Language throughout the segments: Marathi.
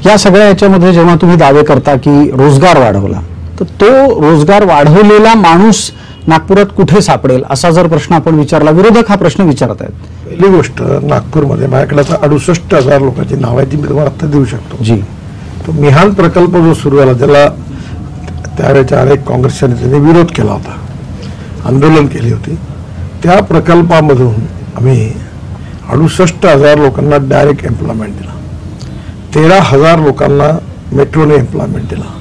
या सगळ्या याच्यामध्ये जेव्हा तुम्ही दावे करता की रोजगार वाढवला, तर तो रोजगार वाढवलेला माणूस नागपुरात कुठे सापडेल असा जर प्रश्न आपण विचारला, विरोधक हा प्रश्न विचारत आहेत. पहिली गोष्ट, नागपूरमध्ये माझ्याकडे आता 68,000 लोकांची नाव आहे, ती मी तुम्हाला आता देऊ शकतो. जी, तो मिहान प्रकल्प जो सुरू झाला, त्याला त्यावेळेच्या अनेक काँग्रेसच्या नेत्यांनी विरोध केला होता, आंदोलन केली होती. त्या प्रकल्पामधून आम्ही 68,000 लोकांना डायरेक्ट एम्प्लॉयमेंट दिला, 13,000 लोकांना मेट्रोने एम्प्लॉयमेंट दिला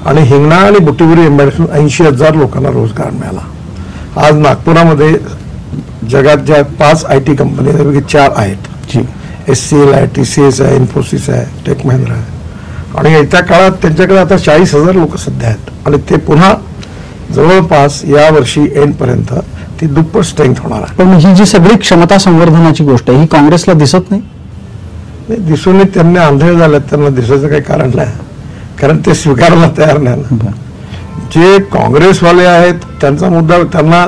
आणि हिंगणा आणि बुटिबुरी एमआयडीसीतून 80,000 लोकांना रोजगार मिळाला. आज नागपुरामध्ये जगात ज्या 5 IT कंपनी त्यापैकी 4 आहेत. SCL आहे, TCS आहे, इन्फोसिस आहे, टेक महिंद्रा आहे. आणि येत्या काळात त्यांच्याकडे आता 40,000 लोक सध्या आहेत आणि ते पुन्हा जवळपास या वर्षी एंडपर्यंत ती दुप्पट स्ट्रेंथ होणार आहे. पण ही जी सगळी क्षमता संवर्धनाची गोष्ट आहे, ही काँग्रेसला दिसत नाही. दिसून त्यांनी आंधळे झाले, त्यांना दिसायचं काही कारण नाही, कारण ते स्वीकारायला तयार नाही ना. जे काँग्रेसवाले आहेत त्यांचा मुद्दा त्यांना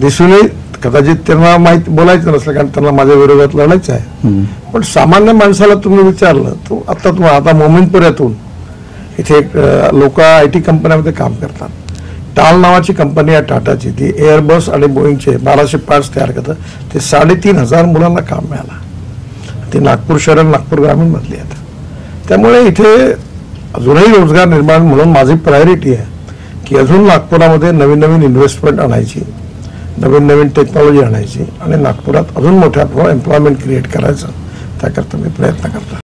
दिसूनही कदाचित त्यांना माहिती बोलायचं नसलं, कारण त्यांना माझ्या विरोधात लढायचं आहे. पण सामान्य माणसाला तुम्ही विचारलं तर आता मोमिनपुऱ्यातून इथे लोक IT कंपन्यामध्ये काम करतात. टाल नावाची कंपनी आहे टाटाची, ती एअरबस आणि बोईंगचे 1200 पार्ट्स तयार करतात. ते 3,500 मुलांना काम मिळालं. ते नागपूर शहर आणि नागपूर ग्रामीण मधली आहेत. त्यामुळे इथे अजूनही रोजगार निर्माण म्हणून माझी प्रायोरिटी आहे की अजून नागपुरामध्ये नवीन नवीन इन्व्हेस्टमेंट आणायची, नवीन नवीन टेक्नॉलॉजी आणायची आणि नागपुरात अजून मोठ्या प्रमाणात एम्प्लॉयमेंट क्रिएट करायचं, त्याकरता मी प्रयत्न करतो.